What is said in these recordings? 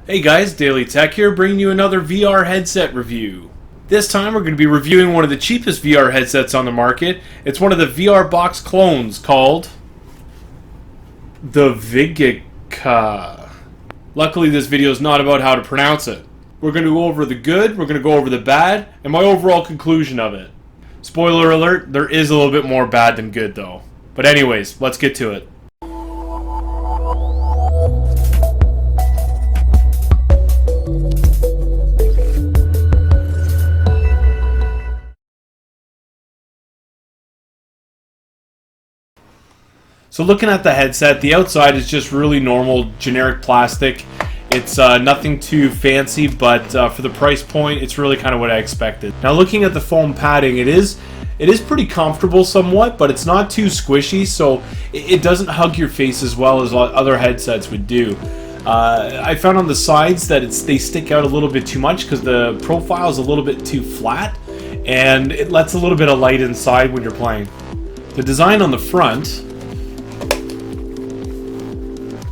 Hey guys, Daily Tech here, bringing you another VR headset review. This time we're going to be reviewing one of the cheapest VR headsets on the market. It's one of the VR box clones called the VIGICA. Luckily this video is not about how to pronounce it. We're going to go over the good, we're going to go over the bad, and my overall conclusion of it. Spoiler alert, there is a little bit more bad than good though. But anyways, let's get to it. So looking at the headset, the outside is just really normal, generic plastic. It's nothing too fancy, but for the price point, it's really kind of what I expected. Now looking at the foam padding, it is pretty comfortable somewhat, but it's not too squishy, so it doesn't hug your face as well as other headsets would do. I found on the sides that they stick out a little bit too much because the profile is a little bit too flat, and it lets a little bit of light inside when you're playing. The design on the front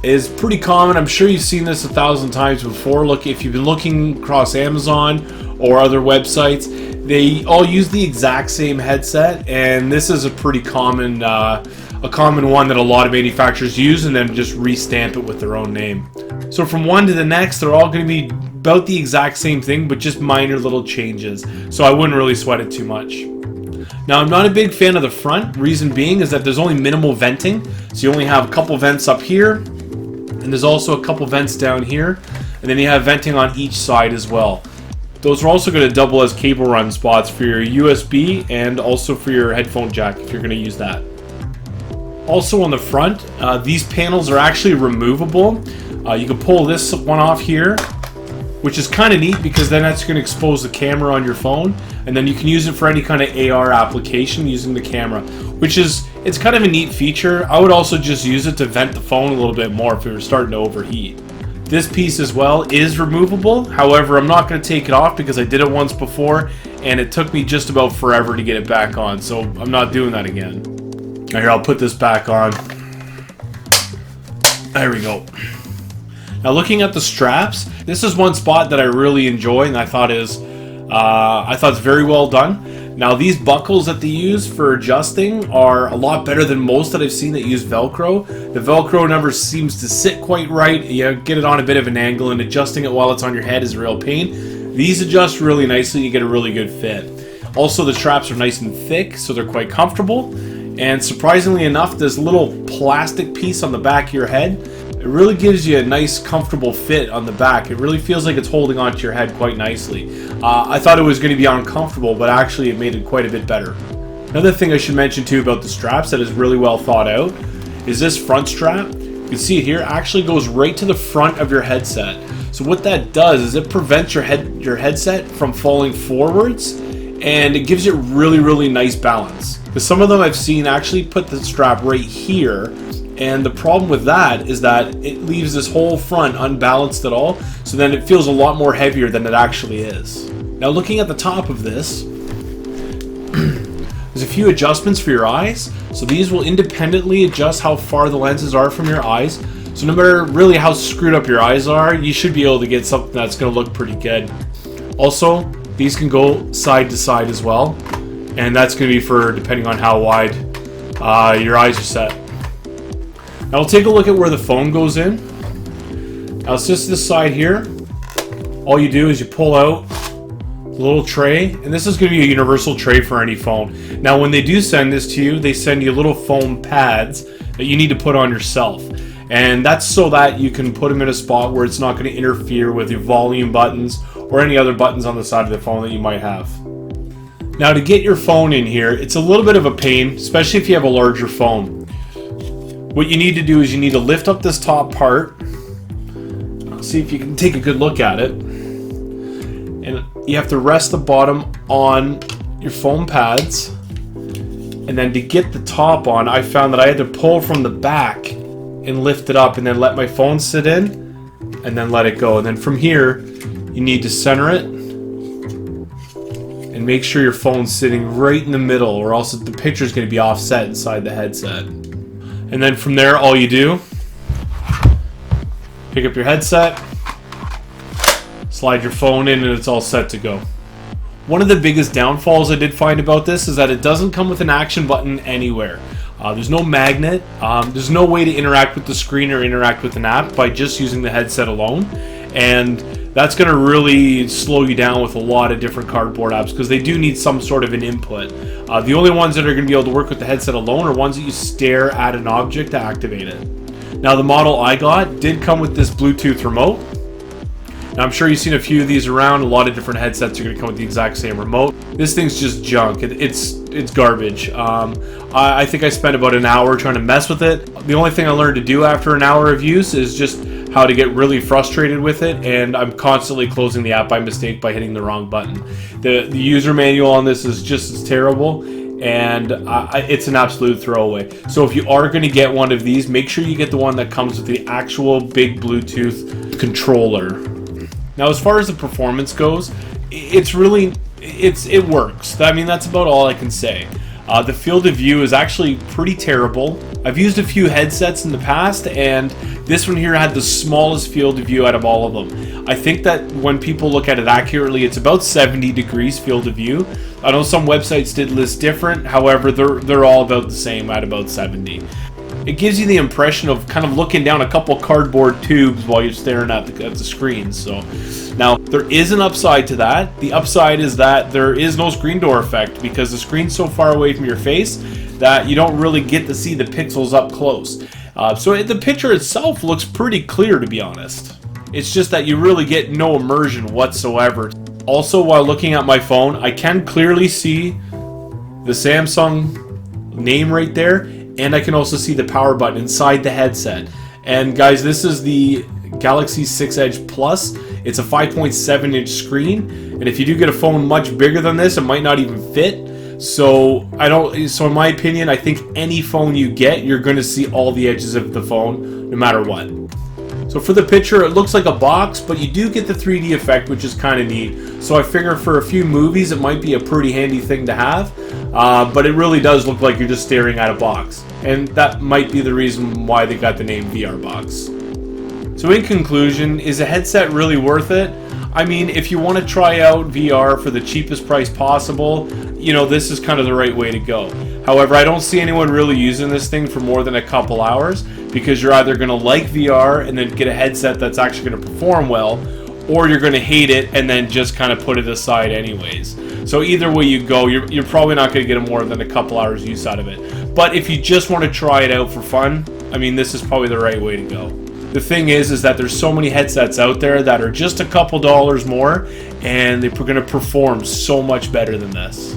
is pretty common. I'm sure you've seen this 1,000 times before. Look, if you've been looking across Amazon or other websites, they all use the exact same headset, and this is a pretty common one that a lot of manufacturers use and then just restamp it with their own name. So from one to the next, they're all going to be about the exact same thing, but just minor little changes. So I wouldn't really sweat it too much. Now, I'm not a big fan of the front. Reason being is that there's only minimal venting. So you only have a couple vents up here, and there's also a couple vents down here, and then you have venting on each side as well. Those are also going to double as cable run spots for your USB and also for your headphone jack if you're going to use that. Also on the front, these panels are actually removable. You can pull this one off here, which is kind of neat because then that's going to expose the camera on your phone, and then you can use it for any kind of AR application using the camera, which is, it's kind of a neat feature. I would also just use it to vent the phone a little bit more if it was starting to overheat. This piece as well is removable. However, I'm not going to take it off because I did it once before and it took me just about forever to get it back on, so I'm not doing that again. Here, I'll put this back on. There we go. Now looking at the straps, this is one spot that I really enjoy and I thought it's very well done. Now these buckles that they use for adjusting are a lot better than most that I've seen that use Velcro. The Velcro never seems to sit quite right. You get it on a bit of an angle, and adjusting it while it's on your head is a real pain. These adjust really nicely, you get a really good fit. Also the straps are nice and thick, so they're quite comfortable. And surprisingly enough, this little plastic piece on the back of your head, it really gives you a nice comfortable fit on the back. It really feels like it's holding onto your head quite nicely. I thought it was going to be uncomfortable, but actually it made it quite a bit better. Another thing I should mention too about the straps that is really well thought out is this front strap. You can see it here, actually goes right to the front of your headset. So what that does is it prevents your headset from falling forwards, and it gives it really nice balance. Because some of them I've seen actually put the strap right here, and the problem with that is that it leaves this whole front unbalanced at all, so then it feels a lot more heavier than it actually is. Now looking at the top of this, there's a few adjustments for your eyes. So these will independently adjust how far the lenses are from your eyes. So no matter really how screwed up your eyes are, you should be able to get something that's going to look pretty good. Also, these can go side to side as well, and that's going to be for depending on how wide your eyes are set. Now we'll take a look at where the phone goes in. Now it's just this side here. All you do is you pull out the little tray, and this is going to be a universal tray for any phone. Now when they do send this to you, they send you little foam pads that you need to put on yourself. And that's so that you can put them in a spot where it's not going to interfere with your volume buttons or any other buttons on the side of the phone that you might have. Now to get your phone in here, it's a little bit of a pain, especially if you have a larger phone. What you need to do is you need to lift up this top part. See if you can take a good look at it. And you have to rest the bottom on your foam pads. And then to get the top on, I found that I had to pull from the back and lift it up and then let my phone sit in and then let it go. And then from here, you need to center it and make sure your phone's sitting right in the middle, or else the picture's going to be offset inside the headset. And then from there, all you do, pick up your headset, Slide your phone in and it's all set to go. One of the biggest downfalls I did find about this is that it doesn't come with an action button anywhere. There's no magnet. There's no way to interact with the screen or interact with an app by just using the headset alone. And that's going to really slow you down with a lot of different cardboard apps because they do need some sort of an input. The only ones that are going to be able to work with the headset alone are ones that you stare at an object to activate it. Now, the model I got did come with this Bluetooth remote. Now, I'm sure you've seen a few of these around. A lot of different headsets are going to come with the exact same remote. This thing's just junk. It's garbage. I think I spent about an hour trying to mess with it. The only thing I learned to do after an hour of use is just how to get really frustrated with it, and I'm constantly closing the app by mistake by hitting the wrong button. The user manual on this is just as terrible, and it's an absolute throwaway. So if you are going to get one of these, make sure you get the one that comes with the actual big Bluetooth controller. Now, as far as the performance goes, it works. I mean, that's about all I can say. The field of view is actually pretty terrible. I've used a few headsets in the past, and this one here had the smallest field of view out of all of them. I think that when people look at it accurately, it's about 70 degrees field of view. I know some websites did list different, however, they're all about the same at about 70. It gives you the impression of kind of looking down a couple cardboard tubes while you're staring at the screen. So now there is an upside to that. The upside is that there is no screen door effect because the screen's so far away from your face that you don't really get to see the pixels up close. So the picture itself looks pretty clear, to be honest. It's just that you really get no immersion whatsoever. Also, while looking at my phone, I can clearly see the Samsung name right there, and I can also see the power button inside the headset. And guys, this is the Galaxy 6 Edge Plus. It's a 5.7-inch screen, and if you do get a phone much bigger than this, it might not even fit. So in my opinion, I think any phone you get, you're going to see all the edges of the phone, no matter what. So for the picture, it looks like a box, but you do get the 3D effect, which is kind of neat. So I figure for a few movies, it might be a pretty handy thing to have. But it really does look like you're just staring at a box. And that might be the reason why they got the name VR Box. So in conclusion, is a headset really worth it? I mean, if you want to try out VR for the cheapest price possible, you know, this is kind of the right way to go. However, I don't see anyone really using this thing for more than a couple hours because you're either going to like VR and then get a headset that's actually going to perform well, or you're going to hate it and then just kind of put it aside anyways. So either way you go, you're probably not going to get more than a couple hours use out of it. But if you just want to try it out for fun, I mean, this is probably the right way to go. The thing is that there's so many headsets out there that are just a couple dollars more, and they're going to perform so much better than this.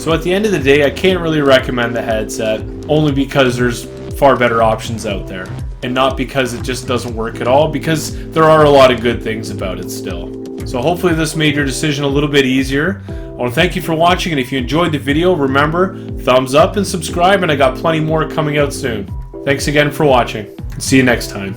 So at the end of the day, I can't really recommend the headset, only because there's far better options out there, and not because it just doesn't work at all, because there are a lot of good things about it still. So hopefully this made your decision a little bit easier. I want to thank you for watching, and if you enjoyed the video, remember, thumbs up and subscribe, and I got plenty more coming out soon. Thanks again for watching. See you next time.